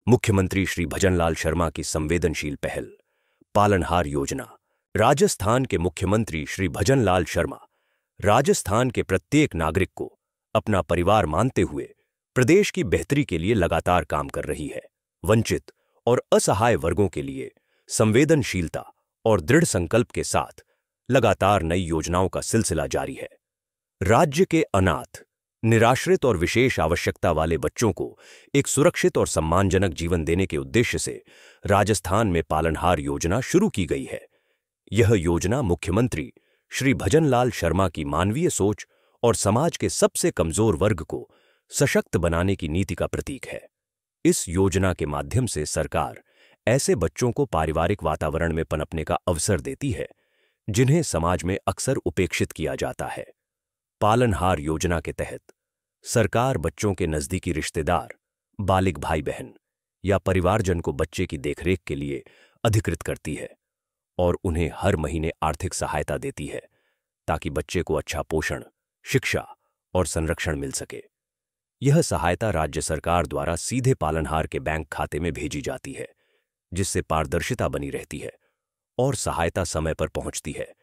मुख्यमंत्री श्री भजनलाल शर्मा की संवेदनशील पहल पालनहार योजना। राजस्थान के मुख्यमंत्री श्री भजनलाल शर्मा राजस्थान के प्रत्येक नागरिक को अपना परिवार मानते हुए प्रदेश की बेहतरी के लिए लगातार काम कर रही है। वंचित और असहाय वर्गों के लिए संवेदनशीलता और दृढ़ संकल्प के साथ लगातार नई योजनाओं का सिलसिला जारी है। राज्य के अनाथ, निराश्रित और विशेष आवश्यकता वाले बच्चों को एक सुरक्षित और सम्मानजनक जीवन देने के उद्देश्य से राजस्थान में पालनहार योजना शुरू की गई है। यह योजना मुख्यमंत्री श्री भजनलाल शर्मा की मानवीय सोच और समाज के सबसे कमजोर वर्ग को सशक्त बनाने की नीति का प्रतीक है। इस योजना के माध्यम से सरकार ऐसे बच्चों को पारिवारिक वातावरण में पनपने का अवसर देती है जिन्हें समाज में अक्सर उपेक्षित किया जाता है। पालनहार योजना के तहत सरकार बच्चों के नजदीकी रिश्तेदार, बालिग भाई बहन या परिवारजन को बच्चे की देखरेख के लिए अधिकृत करती है और उन्हें हर महीने आर्थिक सहायता देती है ताकि बच्चे को अच्छा पोषण, शिक्षा और संरक्षण मिल सके। यह सहायता राज्य सरकार द्वारा सीधे पालनहार के बैंक खाते में भेजी जाती है, जिससे पारदर्शिता बनी रहती है और सहायता समय पर पहुंचती है।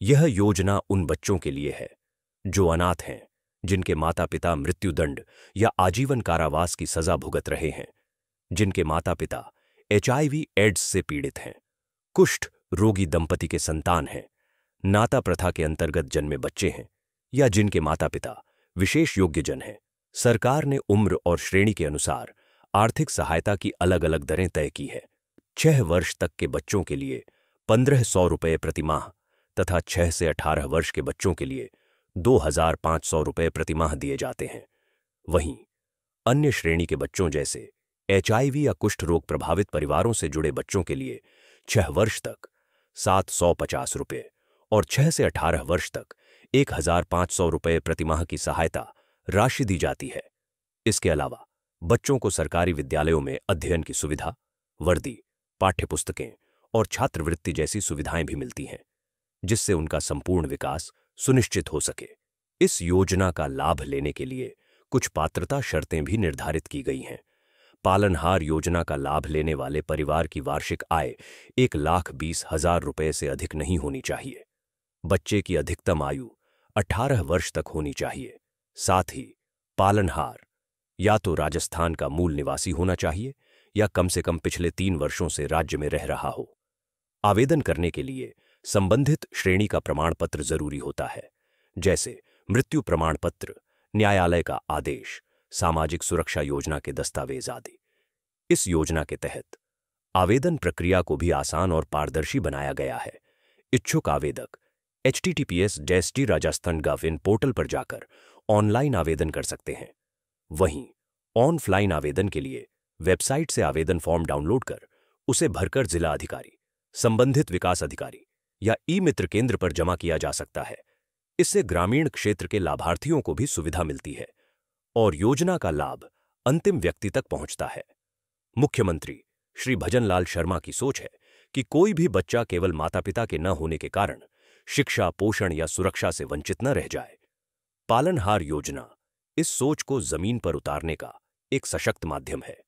यह योजना उन बच्चों के लिए है जो अनाथ हैं, जिनके माता पिता मृत्युदंड या आजीवन कारावास की सजा भुगत रहे हैं, जिनके माता पिता HIV एड्स से पीड़ित हैं, कुष्ठ रोगी दंपति के संतान हैं, नाता प्रथा के अंतर्गत जन्मे बच्चे हैं या जिनके माता पिता विशेष योग्यजन हैं। सरकार ने उम्र और श्रेणी के अनुसार आर्थिक सहायता की अलग अलग दरें तय की है। 6 वर्ष तक के बच्चों के लिए 1500 रुपये प्रति माह तथा 6 से 18 वर्ष के बच्चों के लिए 2500 रुपये प्रति माह दिए जाते हैं। वहीं अन्य श्रेणी के बच्चों जैसे HIV या कुष्ठ रोग प्रभावित परिवारों से जुड़े बच्चों के लिए 6 वर्ष तक 750 रुपये और 6 से 18 वर्ष तक 1500 रुपये प्रति माह की सहायता राशि दी जाती है। इसके अलावा बच्चों को सरकारी विद्यालयों में अध्ययन की सुविधा, वर्दी, पाठ्यपुस्तकें और छात्रवृत्ति जैसी सुविधाएं भी मिलती हैं, जिससे उनका संपूर्ण विकास सुनिश्चित हो सके। इस योजना का लाभ लेने के लिए कुछ पात्रता शर्तें भी निर्धारित की गई हैं। पालनहार योजना का लाभ लेने वाले परिवार की वार्षिक आय 1,20,000 रुपये से अधिक नहीं होनी चाहिए। बच्चे की अधिकतम आयु 18 वर्ष तक होनी चाहिए। साथ ही पालनहार या तो राजस्थान का मूल निवासी होना चाहिए या कम से कम पिछले 3 वर्षों से राज्य में रह रहा हो। आवेदन करने के लिए संबंधित श्रेणी का प्रमाण पत्र जरूरी होता है, जैसे मृत्यु प्रमाण पत्र, न्यायालय का आदेश, सामाजिक सुरक्षा योजना के दस्तावेज आदि। इस योजना के तहत आवेदन प्रक्रिया को भी आसान और पारदर्शी बनाया गया है। इच्छुक आवेदक https://rajasthan.gov.in पोर्टल पर जाकर ऑनलाइन आवेदन कर सकते हैं। वहीं ऑनलाइन आवेदन के लिए वेबसाइट से आवेदन फॉर्म डाउनलोड कर उसे भरकर जिला अधिकारी, संबंधित विकास अधिकारी या ई-मित्र केंद्र पर जमा किया जा सकता है। इससे ग्रामीण क्षेत्र के लाभार्थियों को भी सुविधा मिलती है और योजना का लाभ अंतिम व्यक्ति तक पहुंचता है। मुख्यमंत्री श्री भजनलाल शर्मा की सोच है कि कोई भी बच्चा केवल माता पिता के न होने के कारण शिक्षा, पोषण या सुरक्षा से वंचित न रह जाए। पालनहार योजना इस सोच को जमीन पर उतारने का एक सशक्त माध्यम है।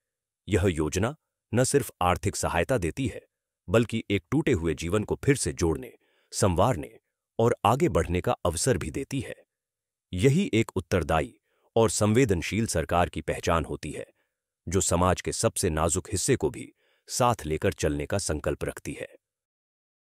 यह योजना न सिर्फ आर्थिक सहायता देती है, बल्कि एक टूटे हुए जीवन को फिर से जोड़ने, संवारने और आगे बढ़ने का अवसर भी देती है। यही एक उत्तरदायी और संवेदनशील सरकार की पहचान होती है, जो समाज के सबसे नाजुक हिस्से को भी साथ लेकर चलने का संकल्प रखती है।